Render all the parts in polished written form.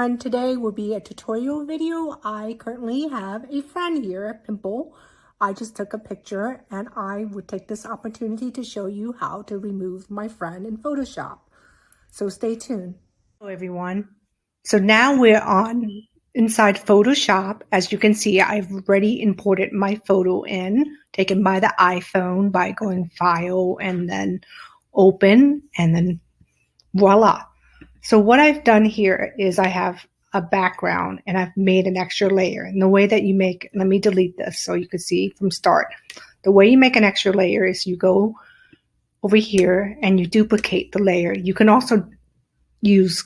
everyone, today will be a tutorial video. I currently have a friend here, Pimple. I just took a picture and I would take this opportunity to show you how to remove my friend in Photoshop. So stay tuned. Hello everyone. So now we're on inside Photoshop. As you can see, I've already imported my photo in, taken by the iPhone by going File and then Open and then voila. So what I've done here is I have a background and I've made an extra layer. And the way that you make, let me delete this so you can see from start. The way you make an extra layer is you go over here and you duplicate the layer. You can also use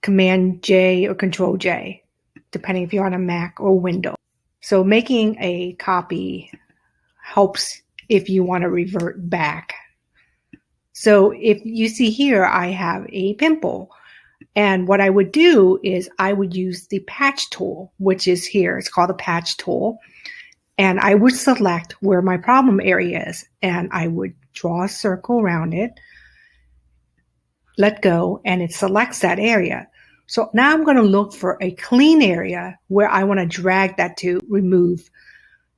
Command J or Control J, depending if you're on a Mac or Windows. So making a copy helps if you want to revert back. So if you see here, I have a pimple. And what I would do is I would use the patch tool, which is here. It's called the patch tool. And I would select where my problem area is. And I would draw a circle around it, let go, and it selects that area. So now I'm going to look for a clean area where I want to drag that to remove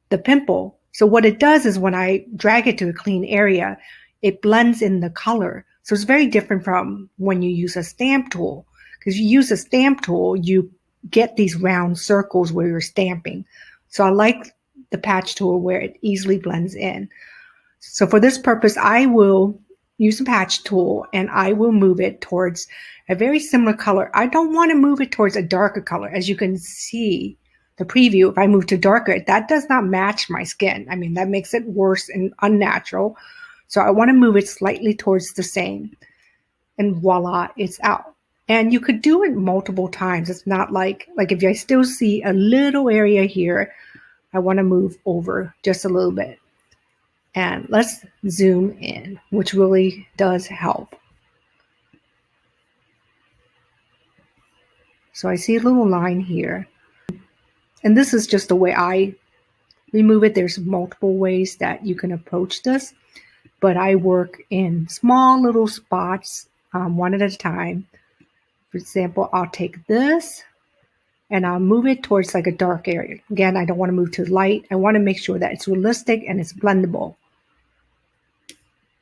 the pimple. So what it does is when I drag it to a clean area, it blends in the color. So it's very different from when you use a stamp tool. Because you use a stamp tool, you get these round circles where you're stamping. So I like the patch tool where it easily blends in. So for this purpose, I will use the patch tool and I will move it towards a very similar color. I don't want to move it towards a darker color. As you can see, the preview, if I move to darker, that does not match my skin. I mean, that makes it worse and unnatural. So I want to move it slightly towards the same. And voila, it's out. And you could do it multiple times. It's not like if I still see a little area here, I want to move over just a little bit. And let's zoom in, which really does help. So I see a little line here. And this is just the way I remove it. There's multiple ways that you can approach this. But I work in small little spots, one at a time. For example, I'll take this and I'll move it towards like a dark area. Again, I don't want to move to light. I want to make sure that it's realistic and it's blendable.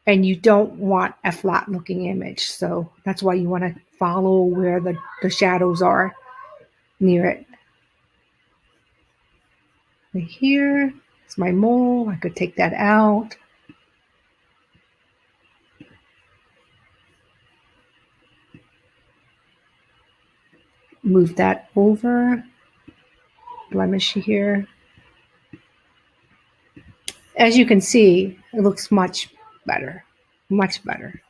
And you don't want a flat looking image. So that's why you want to follow where the shadows are near it. Right here is my mole. I could take that out. Move that over. Blemish here. As you can see, it looks much better. Much better.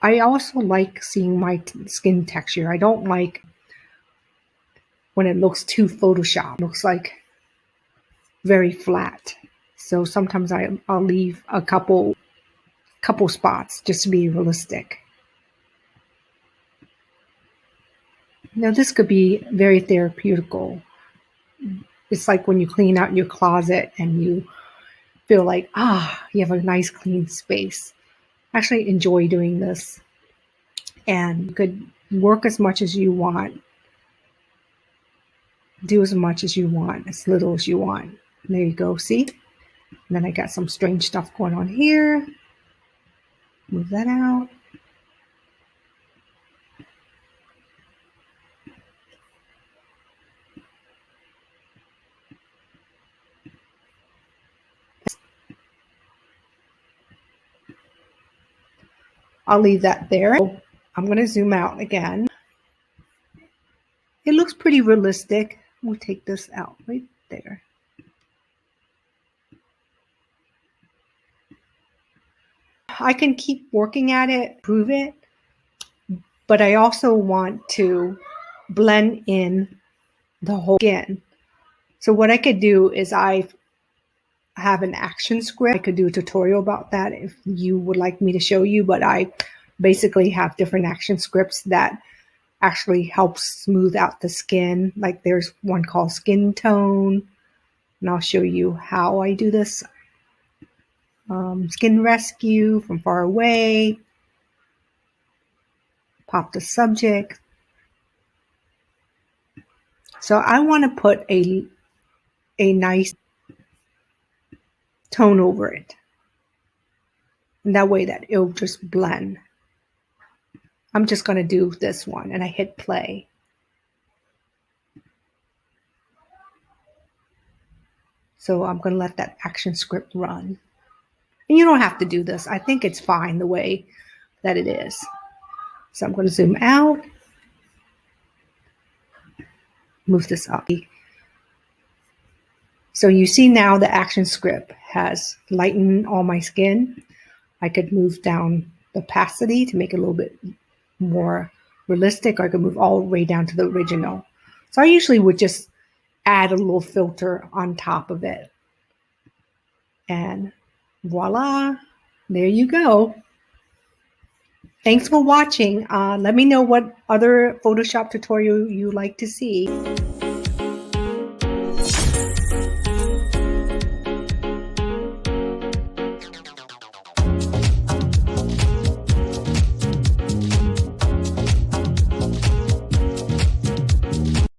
I also like seeing my skin texture. I don't like when it looks too Photoshop. It looks like very flat. So sometimes I'll leave a couple spots just to be realistic. Now this could be very therapeutical. It's like when you clean out your closet and you feel like, you have a nice clean space. I actually enjoy doing this. And you could work as much as you want. Do as much as you want, as little as you want. And there you go, see? And then I got some strange stuff going on here. Move that out. I'll leave that there. I'm going to zoom out again. It looks pretty realistic. We'll take this out right there. I can keep working at it, prove it, but I also want to blend in the whole skin. So what I could do is I have an action script. I could do a tutorial about that if you would like me to show you, but I basically have different action scripts that actually help smooth out the skin. Like there's one called Skin Tone, and I'll show you how I do this. Skin Rescue, From Far Away, Pop the Subject. So I want to put a nice tone over it. And that way that it'll just blend. I'm just going to do this one, and I hit play. So I'm going to let that action script run. And you don't have to do this. I think it's fine the way that it is. So I'm going to zoom out, move this up. So you see now the action script has lightened all my skin. I could move down the opacity to make it a little bit more realistic, or I could move all the way down to the original. So I usually would just add a little filter on top of it. And voila, there you go. Thanks for watching. Let me know what other Photoshop tutorial you like to see.